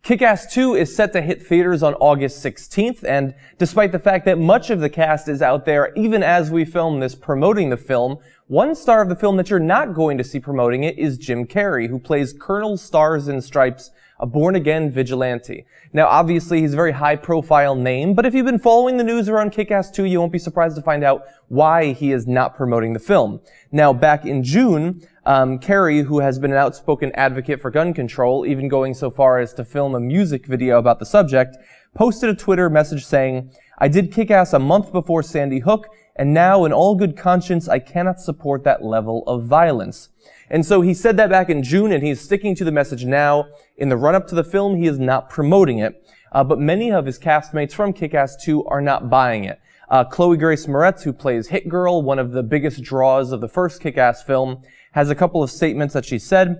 Kick-Ass 2 is set to hit theaters on August 16th, and despite the fact that much of the cast is out there, even as we film this, promoting the film, one star of the film that you're not going to see promoting it is Jim Carrey, who plays Colonel Stars and Stripes, a born-again vigilante. Now, obviously, he's a very high-profile name, but if you've been following the news around Kick-Ass 2, you won't be surprised to find out why he is not promoting the film. Now, back in June, Carrey, who has been an outspoken advocate for gun control, even going so far as to film a music video about the subject, posted a Twitter message saying, "I did Kick-Ass a month before Sandy Hook, and now, in all good conscience, I cannot support that level of violence." And so he said that back in June, and he's sticking to the message now. In the run-up to the film, he is not promoting it. But many of his castmates from Kick-Ass 2 are not buying it. Grace Moretz, who plays Hit Girl, one of the biggest draws of the first Kick-Ass film, has a couple of statements that she said.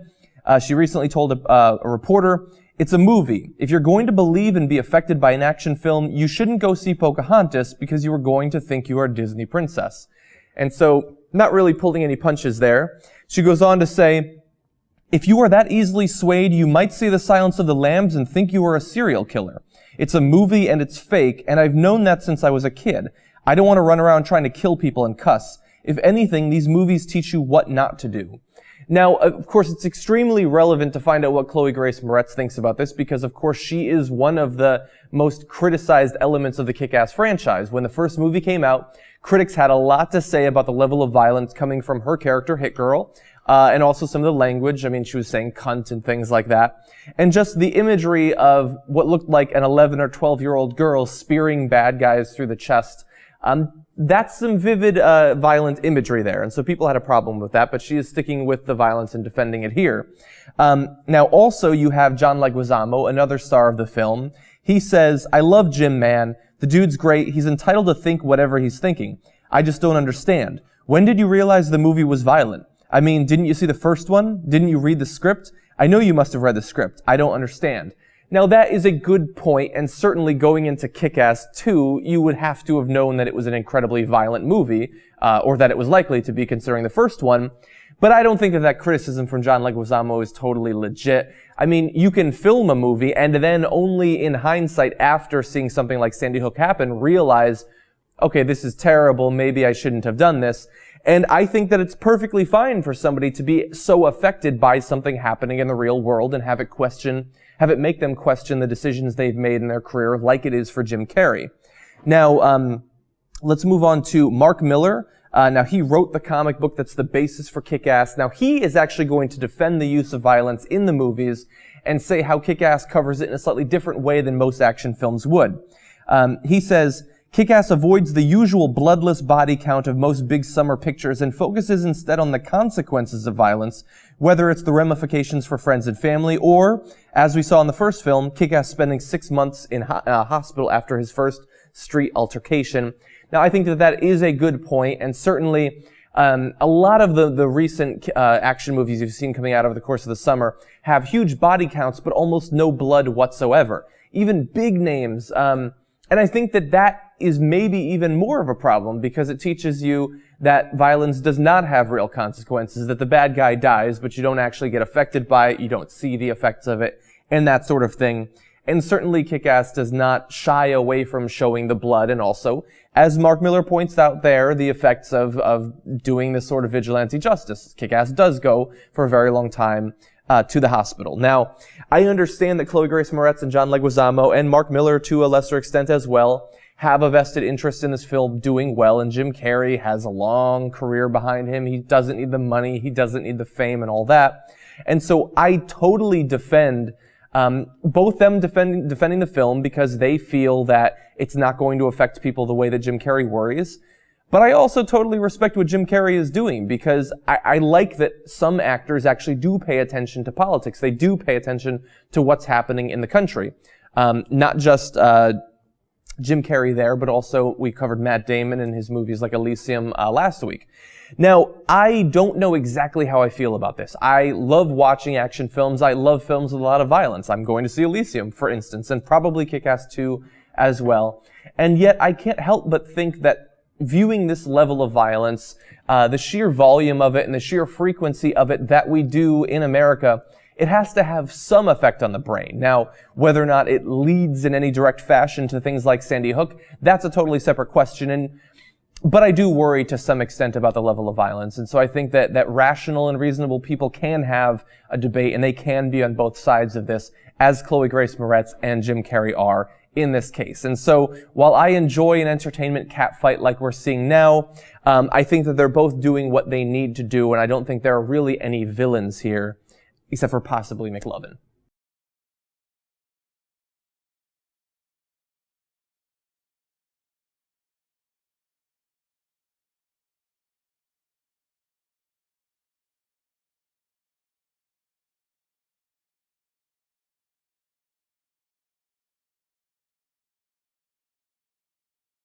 She recently told a reporter, "It's a movie. If you're going to believe and be affected by an action film, you shouldn't go see Pocahontas because you are going to think you are a Disney princess." And so, not really pulling any punches there. She goes on to say, "If you are that easily swayed, you might see The Silence of the Lambs and think you are a serial killer. It's a movie and it's fake, and I've known that since I was a kid. I don't want to run around trying to kill people and cuss. If anything, these movies teach you what not to do." Now, of course, it's extremely relevant to find out what Grace Moretz thinks about this because, of course, she is one of the most criticized elements of the Kick-Ass franchise. When the first movie came out, critics had a lot to say about the level of violence coming from her character, Hit Girl, and also some of the language. I mean, she was saying cunt and things like that. And just the imagery of what looked like an 11 or 12-year-old girl spearing bad guys through the chest. That's some vivid, violent imagery there. And so people had a problem with that, but she is sticking with the violence and defending it here. Now also you have John Leguizamo, another star of the film. He says, "I love Jim, man. The dude's great. He's entitled to think whatever he's thinking. I just don't understand. When did you realize the movie was violent? I mean, didn't you see the first one? Didn't you read the script? I know you must have read the script. I don't understand." Now that is a good point, and certainly going into Kick-Ass 2, you would have to have known that it was an incredibly violent movie, or that it was likely to be considering the first one. But I don't think that criticism from John Leguizamo is totally legit. I mean, you can film a movie and then only in hindsight, after seeing something like Sandy Hook happen, realize, okay, this is terrible, maybe I shouldn't have done this. And I think that it's perfectly fine for somebody to be so affected by something happening in the real world and have it make them question the decisions they've made in their career, like it is for Jim Carrey. Now, let's move on to Mark Millar. Now, he wrote the comic book that's the basis for Kick-Ass. Now, he is actually going to defend the use of violence in the movies and say how Kick-Ass covers it in a slightly different way than most action films would. He says, "Kick-Ass avoids the usual bloodless body count of most big summer pictures and focuses instead on the consequences of violence, whether it's the ramifications for friends and family or, as we saw in the first film, Kick-Ass spending 6 months in a hospital after his first street altercation." Now, I think that is a good point, and certainly a lot of the recent action movies you've seen coming out over the course of the summer have huge body counts, but almost no blood whatsoever. Even big names. And I think that is maybe even more of a problem because it teaches you that violence does not have real consequences, that the bad guy dies, but you don't actually get affected by it, you don't see the effects of it, and that sort of thing. And certainly Kick-Ass does not shy away from showing the blood, and also, as Mark Millar points out there, the effects of doing this sort of vigilante justice. Kick-Ass does go for a very long time to the hospital. Now, I understand that Grace Moretz and John Leguizamo and Mark Millar, to a lesser extent as well, have a vested interest in this film doing well, and Jim Carrey has a long career behind him. He doesn't need the money, he doesn't need the fame and all that. And so I totally defend both them defending the film because they feel that it's not going to affect people the way that Jim Carrey worries. But I also totally respect what Jim Carrey is doing because I like that some actors actually do pay attention to politics. They do pay attention to what's happening in the country. Not just Jim Carrey there, but also we covered Matt Damon in his movies like Elysium last week. Now, I don't know exactly how I feel about this. I love watching action films. I love films with a lot of violence. I'm going to see Elysium, for instance, and probably Kick-Ass 2 as well. And yet, I can't help but think that viewing this level of violence, the sheer volume of it and the sheer frequency of it that we do in America it has to have some effect on the brain. Now, whether or not it leads in any direct fashion to things like Sandy Hook, that's a totally separate question. But I do worry to some extent about the level of violence. And so I think that rational and reasonable people can have a debate, and they can be on both sides of this, as Chloe Grace Moretz and Jim Carrey are in this case. And so while I enjoy an entertainment catfight like we're seeing now, I think that they're both doing what they need to do, and I don't think there are really any villains here, except for possibly McLovin.